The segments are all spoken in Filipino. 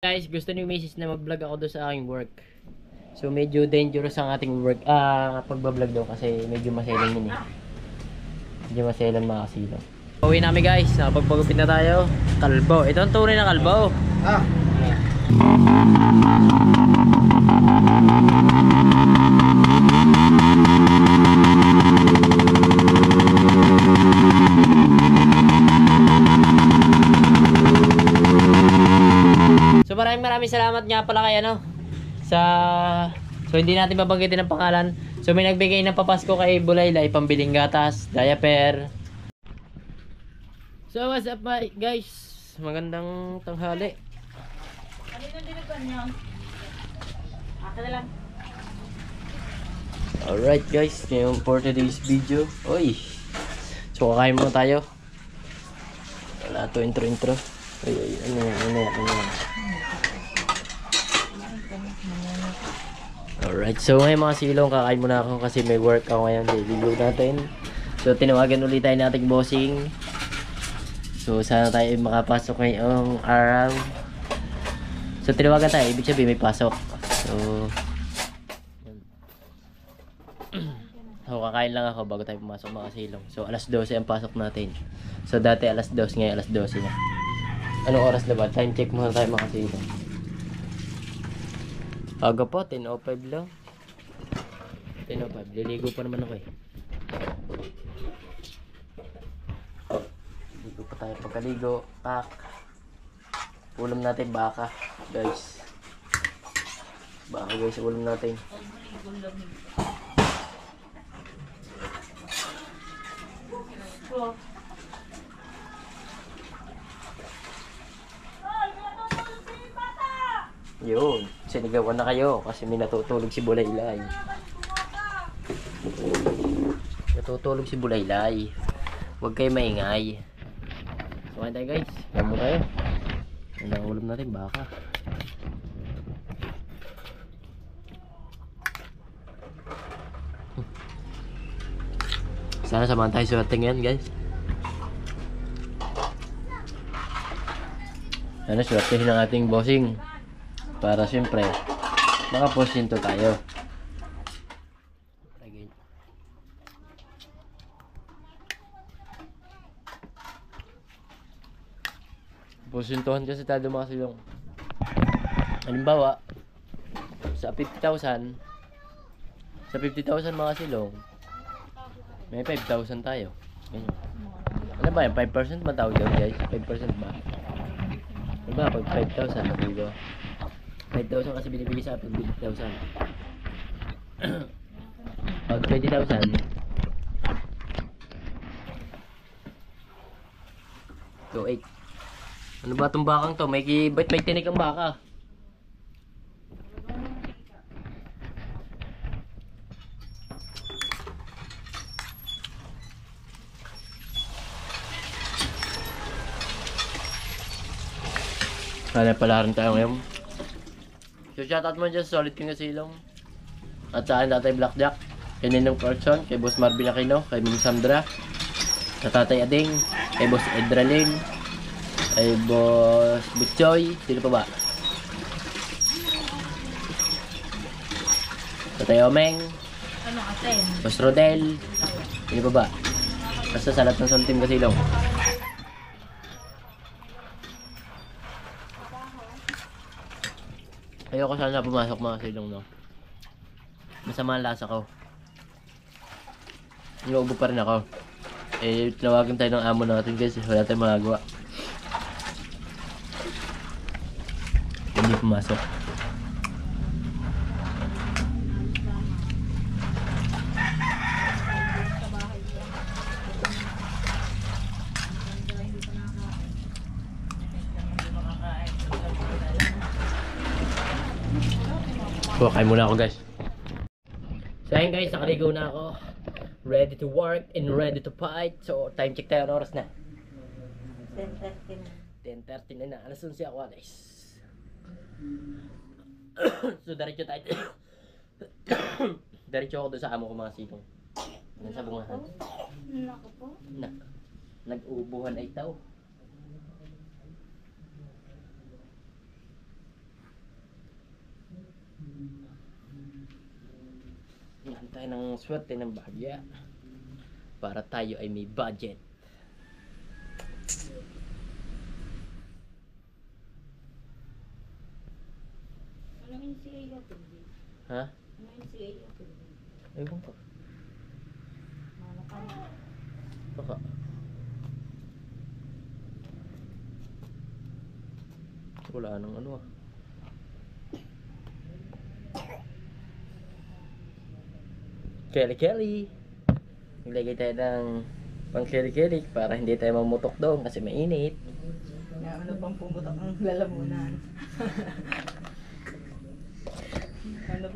Guys, gusto ni Mrs. na mag-vlog ako doon sa aking work. So medyo dangerous ang ating work pagbablog daw kasi medyo maselan yun eh. Medyo maselan mga kasilaw. Uwi namin guys, nakapagpagupit na tayo. Kalbo, ito ang tunay na kalbo. So maraming salamat nga pala kay so hindi natin babanggitin ang pangalan. So may nagbigay ng papasko kay Bulaylay, pambiling gatas, diaper. So what's up guys? Magandang tanghali. Kanina dinipan niyo? Akin na lang. Alright guys, ngayon for today's video. Oy! So kakain muna tayo. Wala to intro. Ay, ano yan. Alright, so ngayon mga silong, kakain muna ako kasi may work ako ngayon. Daily vlog natin. So tinawagan ulit tayo nating bossing. So sana tayo makapasok ngayong araw. So tinawagan tayo, ibig sabihin may pasok. So kakain lang ako bago tayo pumasok mga silong. So alas 12 ang pasok natin. So dati alas 2, ngayon alas 12 na. Anong oras na ba? Time check muna tayo mga silong. Aga po, 10:05 lang. 10:05, liligo pa naman ako eh. Ligo pa tayo, pagkaligo, pak. Ulam natin baka, guys. Baka guys, ulam natin. Yun, sinigawan na kayo kasi may natutulog si Bulaylay. Natutulog si Bulaylay. Huwag kayo maingay. So kain tayo guys, kain mo tayo. Ang ulam natin baka. Sana samahan tayo sa ating yan guys. Sana swertehin ang ating bossing. Para siyempre makaposinto tayo. Again. Posintohan kasi tayo mga silong. Halimbawa sa 50,000 mga silong may 5,000 tayo. Ganyan. Ano ba yan? 5% matawag yun guys? 5% ba? Ano ba? Pag 5,000 diba? 5,000 kasi binibigay sa akin 20,000. Pag 20,000 so 8. Ano ba itong bakang to? May tinik ang baka. Sana pala rin tayo ngayon. So shoutout mo dyan sa Solid King Asilong. At sa akin Tatay Blackjack, kay Ninong Carson, kay Boss Marvin Aquino, kay Mining Sandra, sa Tatay Ading, kay Boss Edralin, kay Boss Butchoy, sino pa ba? Tatay Omeng, Ano atin? Boss Rodel, sino pa ba? Basta sa lahat ng Solid King Asilong. Ayoko sana pumasok mga silong no. Masama ang lasa ko. Inuubo pa rin ako. Eh, tinawagan tayo ng amo natin guys. Wala tayong magagawa. Hindi pumasok. So, kain muna ako guys. So ayun guys, nakaligo na ako. Ready to work and ready to fight. So time check tayo, oras na 10:30 na. Alas 11 ako guys. So diretso tayo. Diretso ako doon sa amo ko mga silong. Nasa bungahan. Nako po. Nag-uubuhan ay tao. Yan tayo ng swerte ng bagya. Para tayo ay may budget. Ano yung CA open din? Ha? Ano yung CA open din? Ewan ko. Mana ka na. Baka. Wala nang ano ah. Kelly. Ilagay tayo ng pang Kelly para hindi tayo mamutok doon kasi mainit. Na ano pang pumutok ang lalamunan.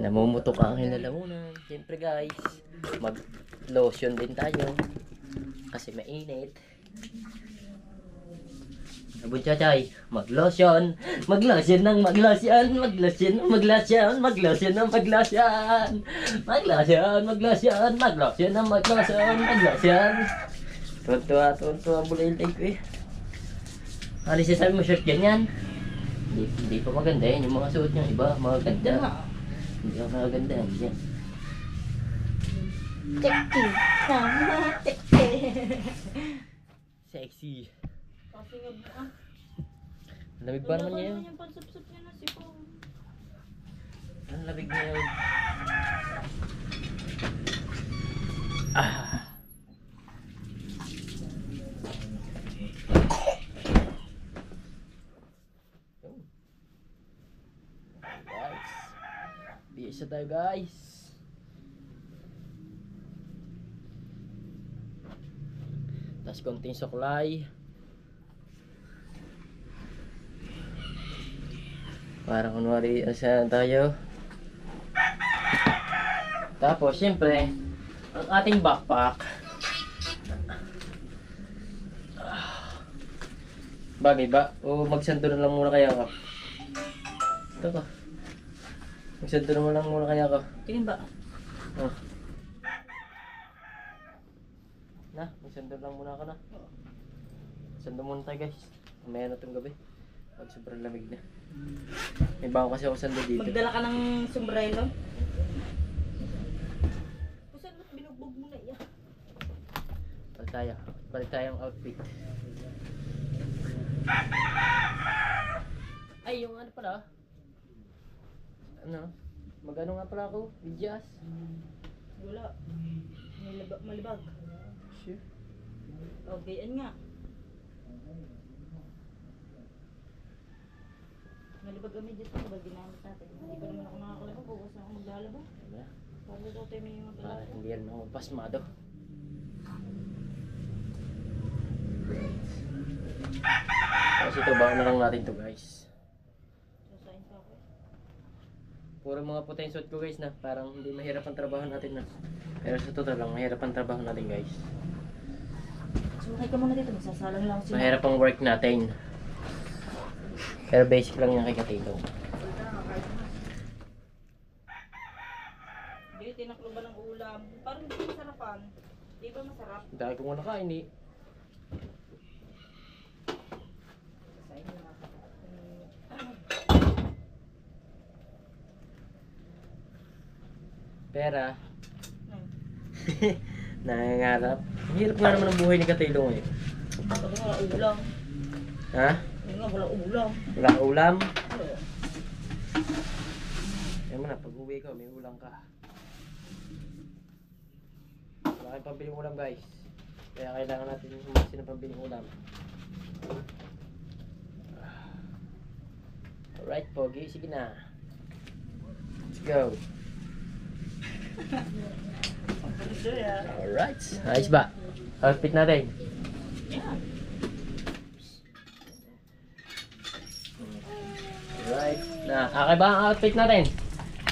Namumutok ang hinalamunan. Siyempre guys, mag-lotion din tayo kasi mainit. Abunchachay, maglotion ng maglotion, maglotion ng maglotion, maglotion ng maglotion. Tuntua bulay ko eh. Ano sasabi mo, shirt ganyan? Hindi pa maganda yan, yung mga suot niyang iba, maganda. Hindi ako maganda yan. Tekti. Sama, tekti. Sexy. Kasi nga buka. Lamig pa naman niya yun. Yung pansap-sap niya na sipong. Ang lamig niya yun. Ah. Yun. Guys. Bisa tayo guys. Tapos konting suklay. Parang kunwari saan tayo. Tapos syempre ang ating backpack. Bagay ba? O magsando na lang muna kaya ako? Ito ka. Magsando na lang muna kaya ako? Tingin ba? Oh. Na, magsando lang muna ako na. Sando muna tayo guys. Mamaya na itong gabi. Pag sobrang lamig na. May bago kasi ako sando dito. Magdala ka ng sombrero? Kusan ba't binugbog mo na iya? Balik tayong outfit. Ay, yung ano pala? Ano? Magano nga pala ako? Bidyas? Wala. Malibag. Sure. Okay, yan nga. Malibag kami dito sa bag ginamit natin. Hindi pa naman ako nakakalabag. Bukas na ako maglalaba. Ano? Para daw tayo may mga Para palabag. hindi rin ako pasmado. Tapos ito, baka na lang natin to guys. Sasayin pa ako. Puro mga puti yung suit ko guys na parang hindi mahirap ang trabaho natin na. Pero sa totoo lang, mahirap ang trabaho natin guys. Sumakay ka muna dito. Magsasalang lang ako sila. Mahirap ang work natin. Pero basic lang yan kay Katino. Hindi, tinaklo ba ng ulam? Parang hindi masarapan. Di ba masarap? Dahil ko nga nakain eh. Sasayin na ako. Pera. Nangangarap. Ang hirap nga naman ang buhay ni Katino eh. Sabi nga, wala ulam. Ha? Sabi nga, wala ulam. Wala kang ulam? Kaya mo na, pag uwi ko, may ulam ka. Wala kayong pambiling ulam guys. Kaya kailangan natin humasin ng pambiling ulam. Alright, Pogi. Sige na. Let's go. Alright. Ayos ba? Outfit natin. Alright. Na, okay ba ang outfit natin?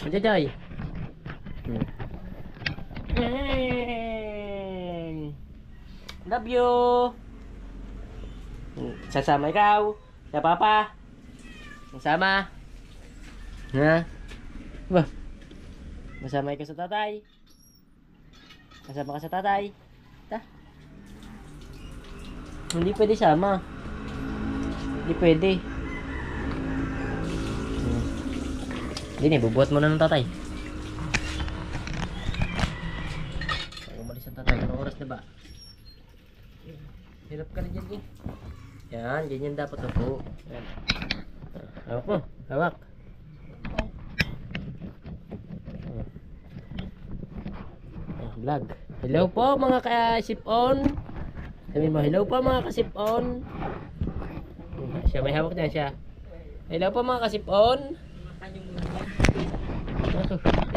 Nandiyan, Joy. Love you. Sasama ikaw. Sa papa. Sasama. Ha? Ba? Masama ikaw sa tatay. Kasama ka sa tatay. Ta. Hindi pwede sama. Hindi pwede. Hindi, bubuhat muna ng tatay. Umalis ang tatay. Anong oras na ba? Hirap ka na dyan eh. Yan, ganyan dapat ako. Yan. Hawak mo, hawak. Vlog. Hello po mga ka-sip-on. Sabihin mo, hello po mga ka-sip-on. Siya, may hawak niya siya. Hello po mga ka-sip-on.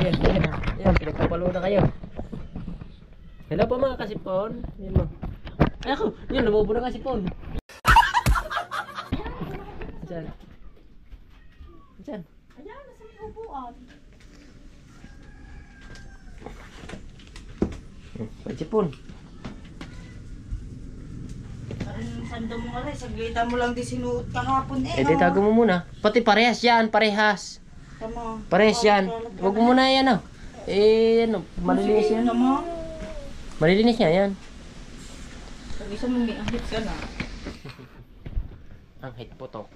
Ayan, ayan. Ayan, pinagkapalo na kayo. Hello po mga ka-sip-on. Ayan mo. Ay ako, yun, lumubo na ka-sip-on. Diyan. Diyan. Ayan, nasa may upuan. Ka-sip-on. Ang sando mo nga rin, saglitan mo lang di sinuot kahapon eh. Eh, di tago mo muna. Pati parehas yan, parehas. Tama. Parehas yan. Huwag mo muna yan, oh. Eh, ano, malilinis yan. Tama. Malilinis niya yan. Pag isa mong may ahit ka na. Ang hit putok.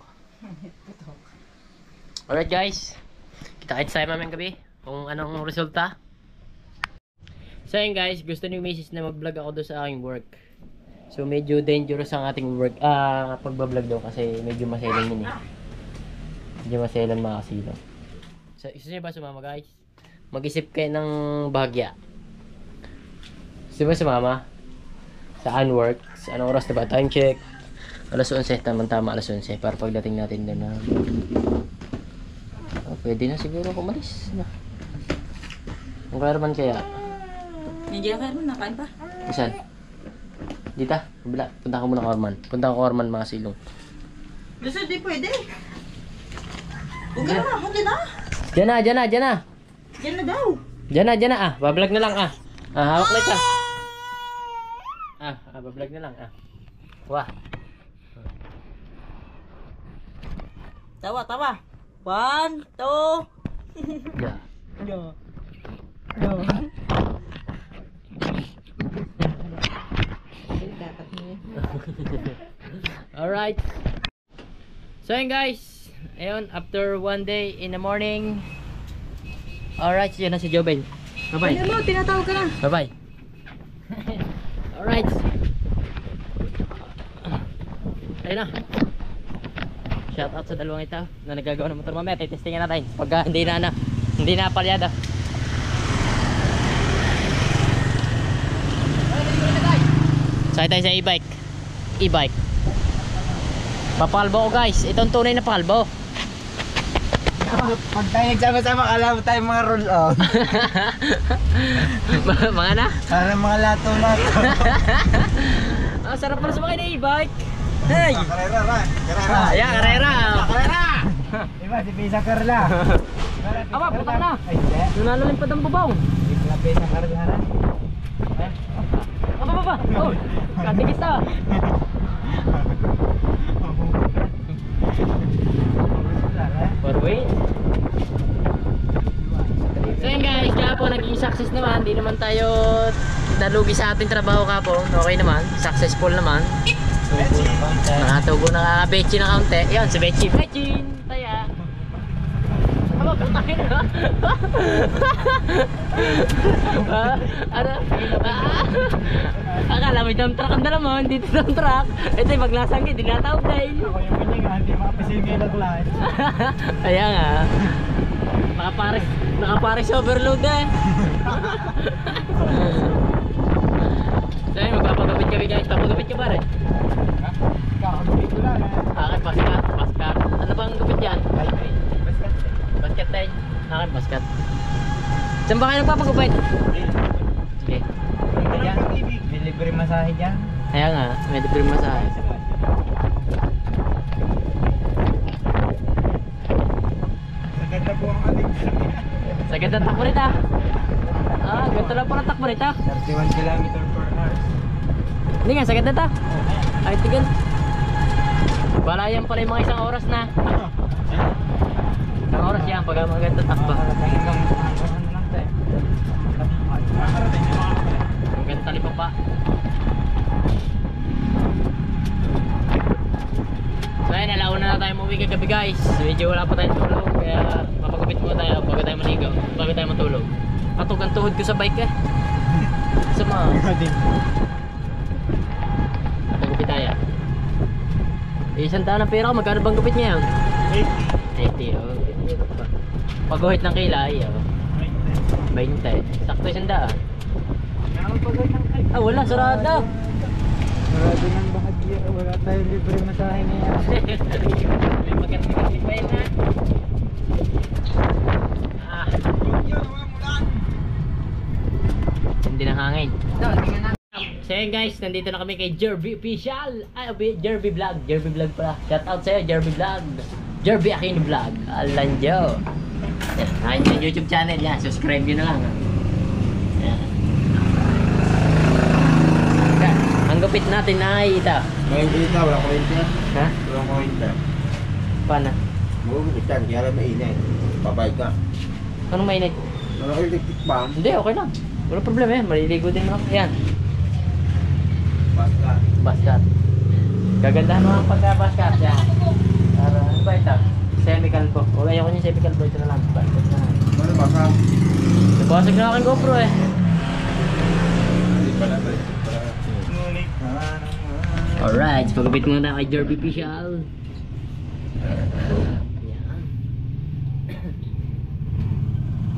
Alright guys. Kita-kits tayo mamayang gabi. Kung anong resulta. So yun guys, gusto ni Mrs. na mag-vlog ako doon sa aking work. So medyo dangerous ang ating work. Pagbablog daw kasi medyo maselan yun eh. Medyo maselan mga kasilo. So gusto niyo ba sumama guys? Mag-isip kayo ng bahagya. Gusto ba sumama? Sa unworks. Anong oras na ba? Time check. Alas 11. Tama alas 11. Para pagdating natin doon na... pwede na siguro kumalis. Ang Carman kaya? Hindi na Carman, nakain pa. Isan? Dita? Kabila. Punta ka muna Carman. Punta ka Carman mga silong. Gusto di pwede. Huwag ka na, huli na. Diyan na, diyan na, diyan na. Diyan na daw. Diyan na, diyan na. Bablog na lang hawak na ito. Bablog na lang Wah. Tawa, tawa. 1, 2. Yeah. Alright. So yun guys. Ayun, after one day in the morning. Alright, yan na si Jobel. Bye-bye. Ano mo, tinatawag ka na. Bye-bye. Alright. Ayun na. Shout out sa dalawang ito na nagagawa ng motor. Mamaya testingin natin pagka hindi na palyada. Sakay tayo sa e-bike. Papalbo ko guys. Itong tunay na palbo. Pag tayo nagsama-sama, alam mo tayo mga roll-on. Mga na? Parang mga lato-lato. Sarap pala sumakay na e-bike. Hey! Karera. Ayan, karera. Diba, si Pisa Carla. Aba, putang na. Ay, hindi. Nananalimpad ang babaw. Hindi pala Pisa Carla. Aba. Oh, katigis na. Forward. So yun guys, kahapon naging success naman. Hindi naman tayo nalugi sa ating trabaho kahapon. Okay naman, successful naman. Nakatugo na Betchin na kaunti. Yan, si Betchin. Betchin! Taya! Aba, putahin na! Ano? Akala mo dump truck ang dala mo, hindi ito dump truck. Ito yung maglasang hindi natawag dahil. Ako yung piningan, hindi makapisingin ang clutch. Ayan nga. Nakapares overload eh. So yun, magpapagapit kami guys. Papagapit ka ba rin? Kakagupit ko lang. Akin basket. Ano bang gupit yan? Basket tayo. Akin basket. Saan ba kayo nagpapagupit? Sige. Delivery masahe dyan. Kaya nga, may libre masahe. Sagad na po ang ating Sa ganda takbo nito. Ganito lang pala takbo nito. 31 km per hour. Hindi nga, sa ganda to. Ay, tigan. Bala yan pala yung mga isang oras na. Isang oras yan pag maganda takbo. Ang ganda talipag pa. So ayun, alauna na tayo umuwi kagabi guys. Medyo wala pa tayong tulog. Kaya mapagupit muna tayo. tuhod ko sa bike eh. Sama. Napagupit tayo. Isang daan ng pera ko, magkano bang gupit niya yun? 80, oh. Pag-uhit ng kilay, oh. 20. Sakto isang daan. Ah, wala, sarado. Sarado ng bahagya. Wala tayong libre masahe na yan. May magkatipid pa yun, ha? Ah. Hindi ng hangin. So yun guys, nandito na kami kay Jerby Official. Ay, Jerby Vlog. Jerby Vlog pala. Shout out sa'yo, Jerby Vlog. Jerby Aquino Vlog. Alanjo. Yan, yung YouTube channel yan. Subscribe nyo na lang. Yan. Yan. Ang gupit natin ay ito. Ngayon dito, walang kuwenta. Ha? Walang kuwenta. Paano? Magugupit yan, kaya lang mainit. Babay ka. Anong mainit? Walang electric bomb. Hindi, okay lang. Wala problema yan. Maliligo din ako. Yan. Basta. Baskat. Gagandahan mo ang pagka-baskat yan. Para, ano ba ito? Chemical po. O ayoko niya chemical po. Ito na lang. Baskat na. Ano baka? Nabasag na aking GoPro eh. Hindi pala ito. Ngunit ka naman. Alright, pagkabit muna kay Jerby Official. Yan.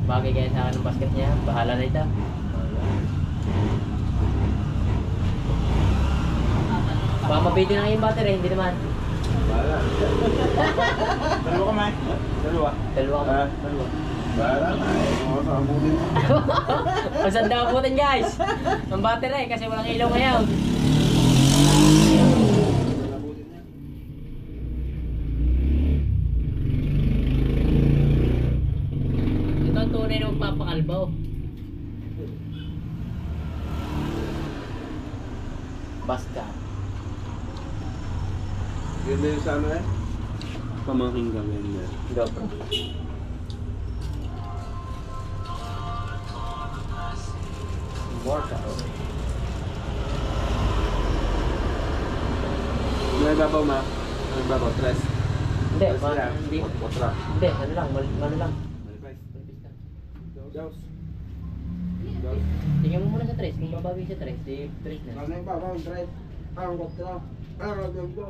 Bagay kaya sa akin ng basket niya. Bahala na ito. Baka mabitin na yung battery, hindi naman. Wala. Dalawa ka, Mike. Dalawa. Dalawa ka. Dalawa. Wala na. Mga kamutin. Masanda po din guys. Ang battery kasi walang ilaw ngayon. Ito ang tunay na magpapakalbaw. Basta. Yun na yung sa ano eh? Pamangking kami yun eh. GoPro. Workout. May babaw ma? May babaw, tres. Hindi, hindi. Otra. Hindi, ano lang, ano lang. Daos. Tingnan mo muna sa 3, kung babawi sa 3, di 3 na. Ano yung babaw, tres? Ang otra. Ang otra.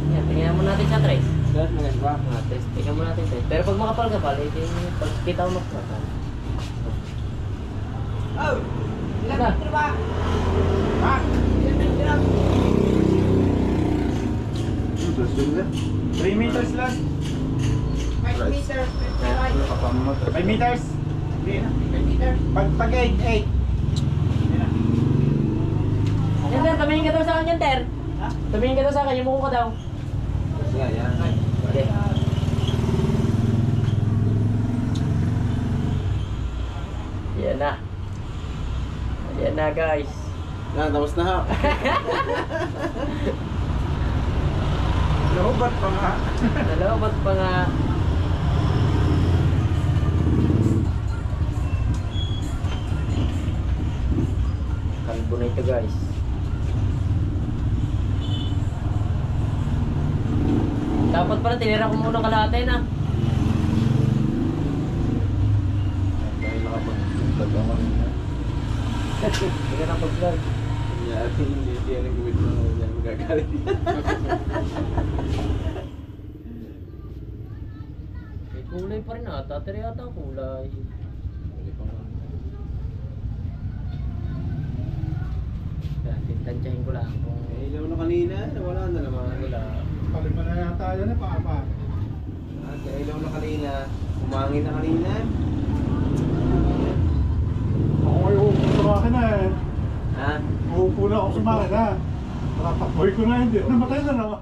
Yan, tingnan mo natin sa 3. Tres mo ba? Tingnan mo natin 3. Pero pag makapal-kapal, pag kita mo makapal. Oh! Ilan na? ba? Ha? Ilan? 3 meters lang. 5 meters. 5 meters. Hindi na. 5 meters. Pag 8. Yan, Ter, tumingin ka daw sa akin yan, Ter. Tumingin ka daw sa akin, yung mukha ka daw. Yan, yan. Okay. Yan na. Yan na, guys. Yan, tapos na ha. Lobat pa nga. Nalobat pa nga. Kalbo na ito, guys. Dapat pala tinira ko muna kalahati na. Dahil nakapag-vlog ako kanina. Hindi ka na pag-vlog. Kanya hindi yan ang gawin mo yan magagalit. May kulay pa rin ata. Tira yata ang kulay. Hindi pa nga. Tintantyahin ko lang kung Eh, ilaw na kanina. Wala na naman. wala. Palima na yata yan eh, papa. Kaya ilaw na kanina. Umangin na kanina. Ako ay uupo sa makina eh. Ha? Uupo na ako sa makina. Nakatakboy ko na hindi. Namatay na naman.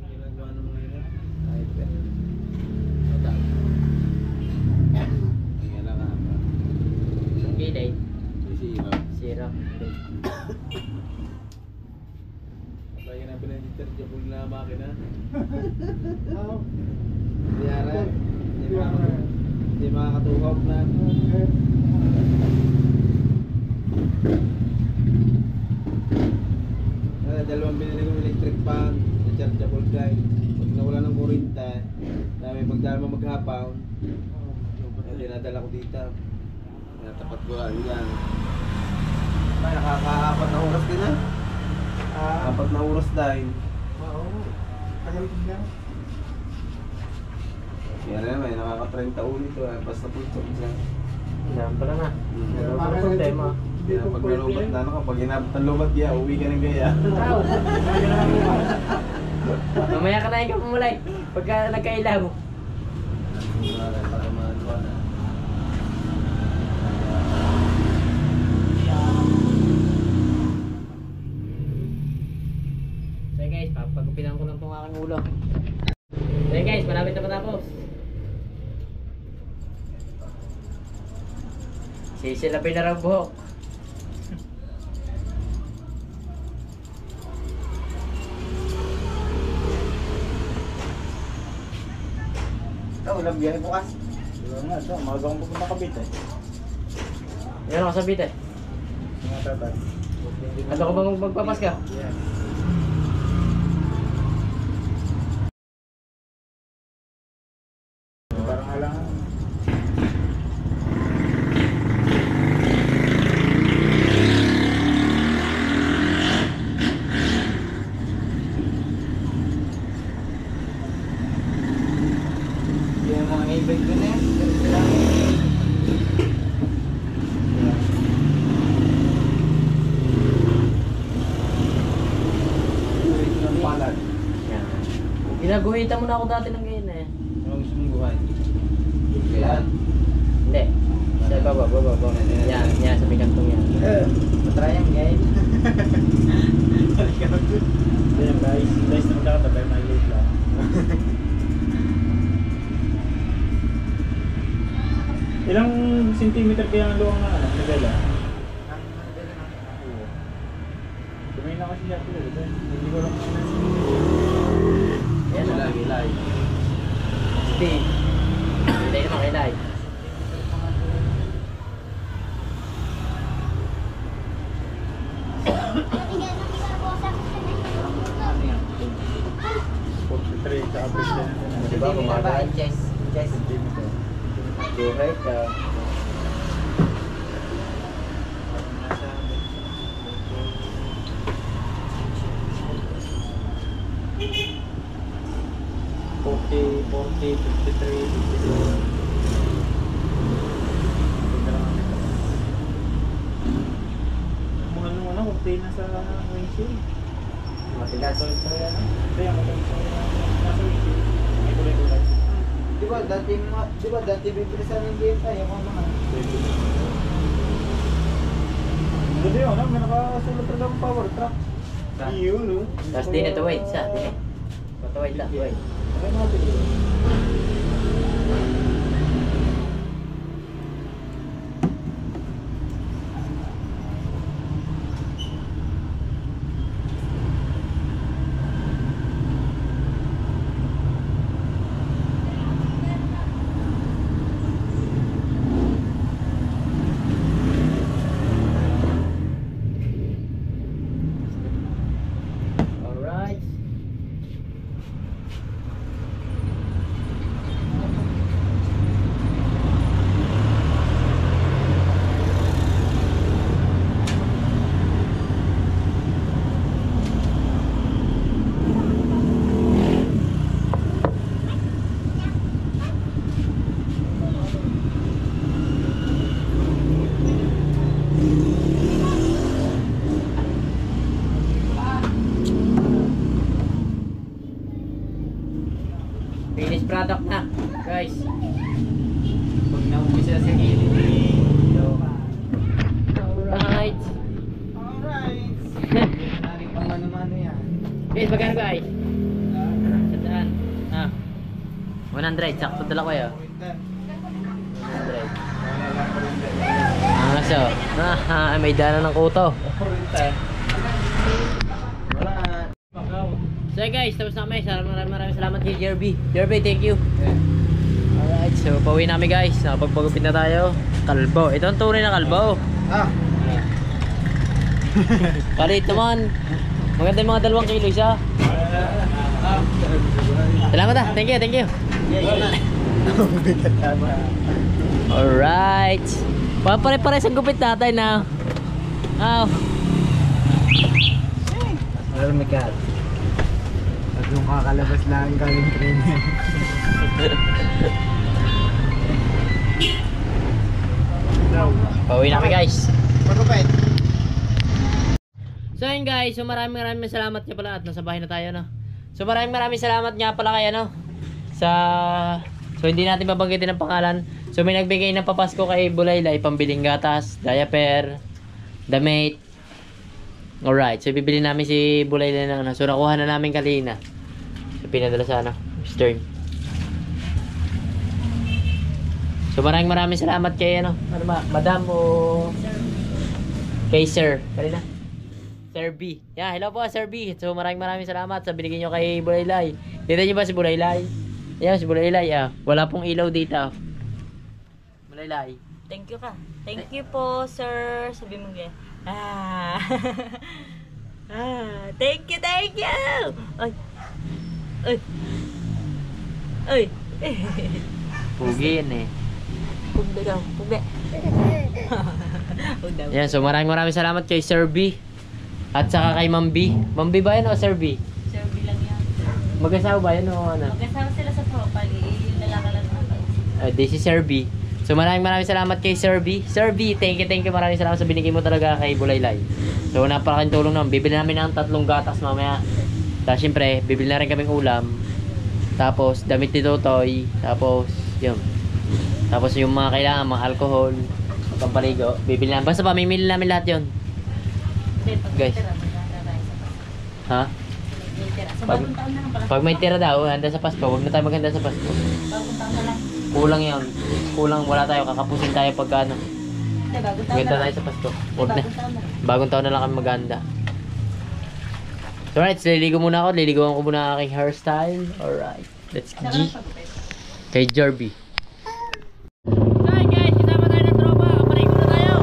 Ginagawa ng mga ina. Ay, pero. Kaya lang ka. Ang gilid, Sisira. zero. Kaya na pinag-interjable na makina. Oo. Hindi harap. Hindi makakatuhog na. Dalawang binili kong electric fan, rechargeable guys. Pag nawala ng kuryente, dami pagdala mo maghapon. dinadala ko dito. Tinatapat ko yan. Ay, nakaka-4 na oras din ah. 4 na oras dahil. Oo. Tagal din yan. Yan na may nakaka-30 ulit to basta pultok siya. Yan pala na. Yeah. Ano problema? Kaya pag nalubat na ano ka, pag hinabot ng lubat ya, uwi ka ng gaya. Mamaya ka na ikaw pumulay. Pagka nagkailaw. Para maluwa na. So guys, papagupitan ko lang itong aking ulo. So guys, malapit na matapos. Sisilapin na raw buhok. Ikaw, walang biyahe bukas. Diba nga, so, maga kong pupunta Cavite. Yan ako sa bite. Mga tatay. Ano ko ba magpapas ka? Yes. Parang alang. Yung mga e-bike ko na yan. Palad. Yan. Ginaguhitan mo na ako dati ng ganyan eh. Ano gusto mong buhay? Kaya? Hindi. Sa baba. Yan, yan, sa may kantong yan. Matry yan guys. Ayan guys, guys na magkakatabay, may late lang. Ilang centimeter kaya ang luwang na ano, nagala? Kumain na kasi siya ito, hindi ko lang Yan o. Gilay. Hindi. Hindi naman kailay. Ano yan? 43 sa average din natin. Diba, bumaba? Chess. Centimeter. Buhay ka. Mga ano, kunti na sa windshield. Matigas. Hindi, ang maganda sa nasa windshield. May kulay-kulay. Di ba dati bibilisan ng game tayo mga Hindi yun, may nakasulat talaga ang power truck. Iyo, no? Tapos din ito wait sa. Patawid lang. Wait. Ay, natin yun. Alright. Finished product na, guys. Pag naumpisa sa gilid. Alright. Alright. Narin pang mano-mano yan. Guys, magkano guys? Sandaan. 100, sakto dala ko yun. 100. So, may dala ng kuto. Wala. So guys, tapos na kami. Maraming salamat kay Jerby. Jerby, thank you. Alright, so pauwi namin guys. Nakapagpagupit na tayo. Kalbo. Ito ang tunay na kalbo. Kalit naman. Maganda yung mga 2 kilo siya. Salamat ah. Thank you, thank you. Alright. Pare-pares ang gupit natin na. Oh. Well, my God. At yung kakalabas lang galing trainer. Pauwi na kami guys. Pagkupit. So yun guys, so maraming salamat nga pala at nasa bahay na tayo no. So maraming salamat nga pala kay ano sa so hindi natin babanggitin ang pangalan. So may nagbigay ng papasko kay Bulaylay, pambiling gatas, diaper, damit. Alright, so bibili namin si Bulaylay ng ano. So nakuha na namin kanina. So pinadala sa ano, Stern. So maraming salamat kay ano ba, madam o kay sir. Kanina. Sir B. Yeah, hello po Sir B. So maraming salamat sa binigay nyo kay Bulaylay. Dito nyo ba si Bulaylay? Ayan si Bulaylay ah. Wala pong ilaw dito. Bulaylay. Thank you ka. Thank you po, sir. Sabi mo nga. Thank you. Ay. Ay. Pugi yan eh. Pugda daw. Pugda. Ayan, so maraming salamat kay Sir B. At saka kay Ma'am B. Ma'am B ba yan o Sir B? Sir, bilang yan. Mag-asawa ba yan o ano? Magkasama sila sa profile. Yung lalaki lang naman. This is Sir B. So maraming salamat kay Sir B. Sir B, thank you. Maraming salamat sa binigay mo talaga kay Bulaylay. So napakaking tulong naman. Bibili namin ng 3 gatas mamaya. Tapos syempre, bibili na rin kaming ulam. Tapos damit ni Totoy. Tapos yun. Tapos yung mga kailangan, mga alcohol, pampaligo. Bibili namin. Basta pamimili namin lahat yun. Hindi, pag Guys. may tira, maganda tayo sa Pasko. Ha? May tira. Sa Pag- bagong taon na lang pala. Pag may tira daw, handa sa Pasko. Huwag na tayo maghanda sa Pasko. Bagong taon na lang. Kulang yun. Kulang, wala tayo. Kakapusin tayo pagka ano. Hindi, bagong taon Maganda na tayo lang. sa Pasko. Huwag na. Bagong taon na lang. Bagong taon na lang kami maghanda. So alright, so liligo muna ako. Liligoan ko muna ang aking hairstyle. Alright. Let's Saka G. lang pagpapit. Kay Jerby. So hi guys, kasama tayo ng tropa. Kaparigo na tayo.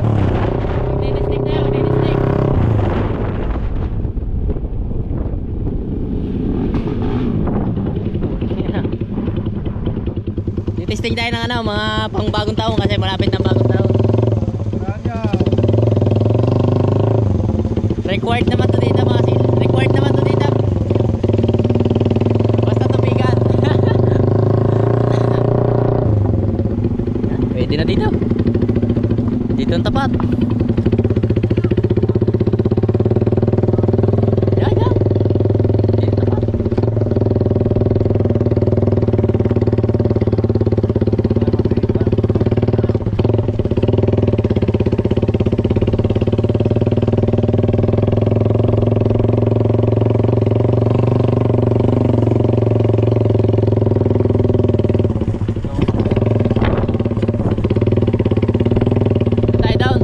Magdidistinct tayo, magdidistinct. Titisting tayo ng ano, mga pang bagong taon kasi malapit na bagong taon. Required naman to dito mga sil. Required naman to dito. Basta tumigan. Pwede na dito. Dito ang tapat. Yan, yan. Dito tapat. Tayo down.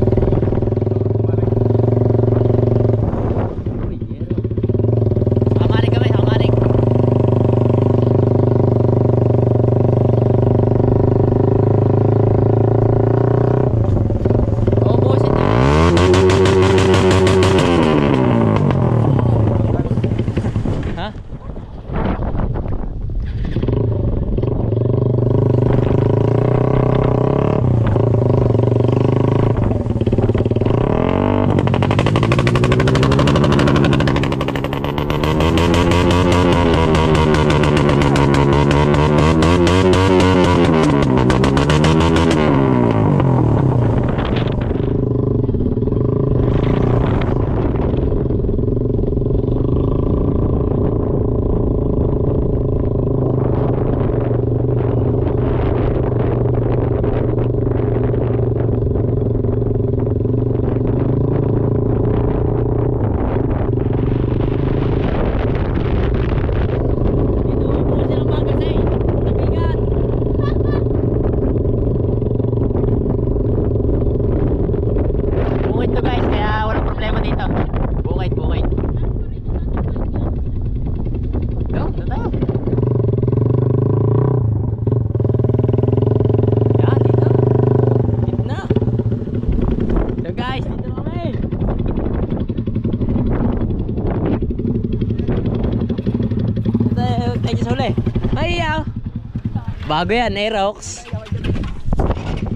Bago yan, Aerox.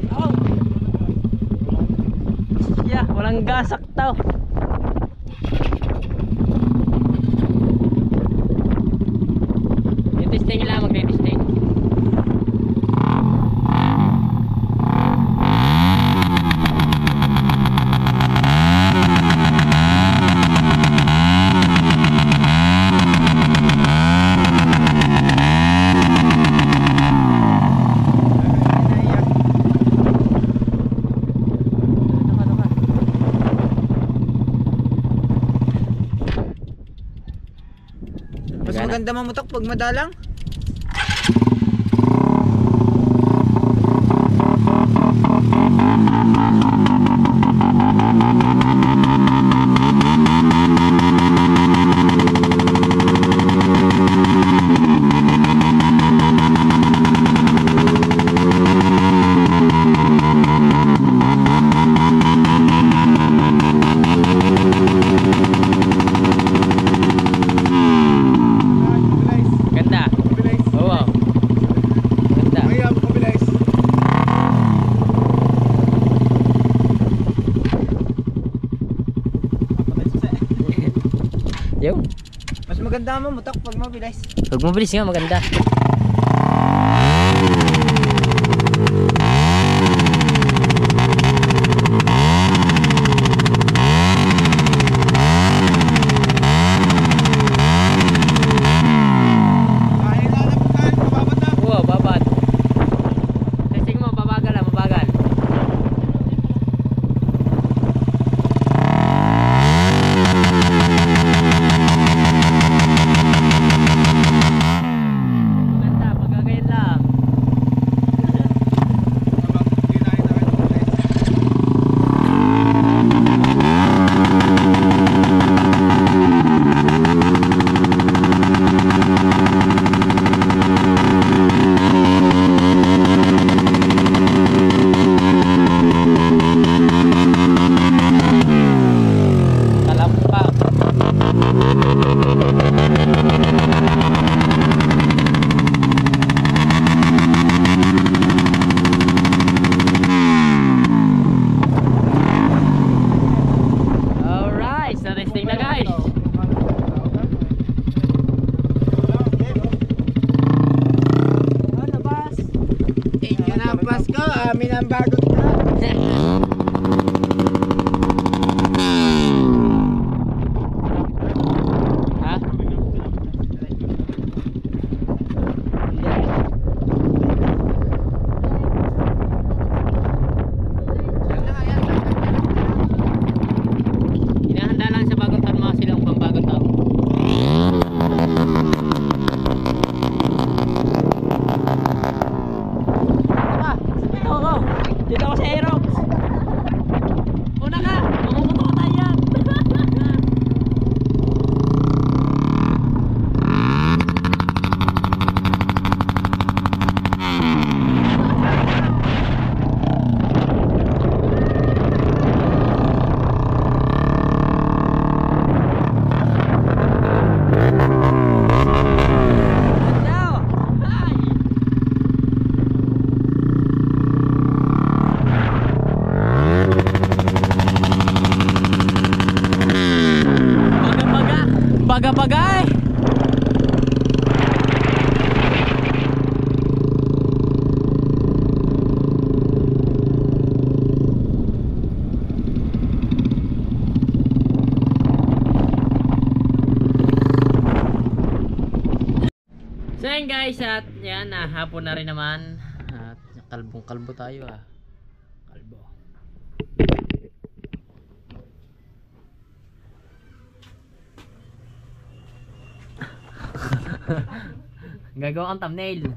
Oh. Yeah, walang gasak tao. Testing lang, magte-testing. Mas maganda mamutok pag madalang. Ganda. Oo. Ganda. Yo. Mas maganda mamutok pag mabilis. Huwag mabilis nga, maganda. Oo, babat. Testing mo, mabagal ah, mabagal. Maganda, magagayin lang. Talampak. Alright, so testing na guys. Ano bas? Thank you na Pasko, amin ang bagong vlog. Ha? Hinahanda lang sa bagong taon mga silang pambagong taon. Tara, dito ako. Dito ako sa Aerox. Una ka, mamuputok tayo yan. Ganda, oh. Ay. Baga-baga, baga-baga eh. So yan guys, at yan, hapon na rin naman. At kalbong-kalbo tayo ah. Kalbo. Gagawa ang thumbnail.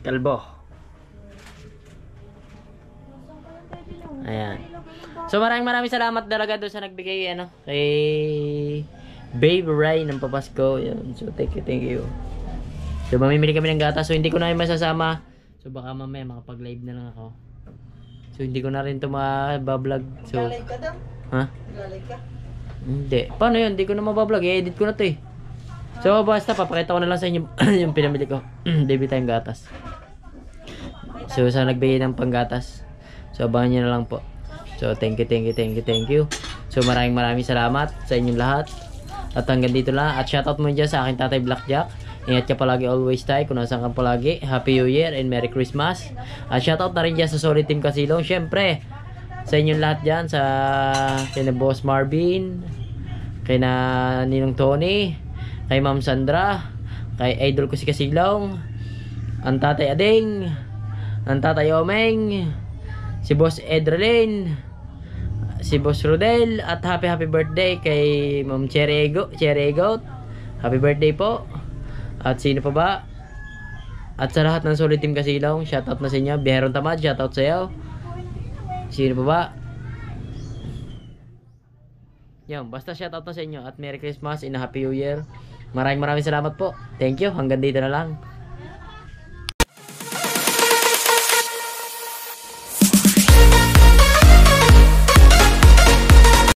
Kalbo. Ayan. So maraming salamat talaga doon sa nagbigay ano kay Babe Ray ng papasko. Yun. So thank you. So mamimili kami ng gatas. So hindi ko na yung masasama. So baka mamaya makapag-live na lang ako. So hindi ko na rin ito ma-vlog. So Naglalay ka daw? ha? Naglalay ka? Hindi. Paano yun? Hindi ko na mabablog. I-edit ko na to eh. So basta papakita ko na lang sa inyo yung pinamili ko. Baby time gatas. So sa nagbigay ng panggatas. So abangan nyo na lang po. So thank you. So maraming salamat sa inyong lahat. At hanggang dito lang. At shoutout mo dyan sa aking tatay Blackjack. Ingat ka palagi always tayo. Kung nasaan ka palagi. Happy New Year and Merry Christmas. At shoutout na rin dyan sa Solid Team Kasilong. Syempre sa inyong lahat dyan. Sa kina Boss Marvin. Kina Ninong Tony. Kay Ma'am Sandra. Kay idol ko si Kasilong. Ang tatay Ading. Ang tatay Omeng. Si Boss Edralin. Si Boss Rodel. At happy birthday kay Ma'am Cherry Egot. Happy birthday po. At sino pa ba? At sa lahat ng Solid Team Kasilong, shoutout na sa inyo. Biheron Tamad, shoutout sa iyo. Sino pa ba? Yan, basta shoutout na sa inyo. At Merry Christmas and Happy New Year. Maraming salamat po. Thank you. Hanggang dito na lang.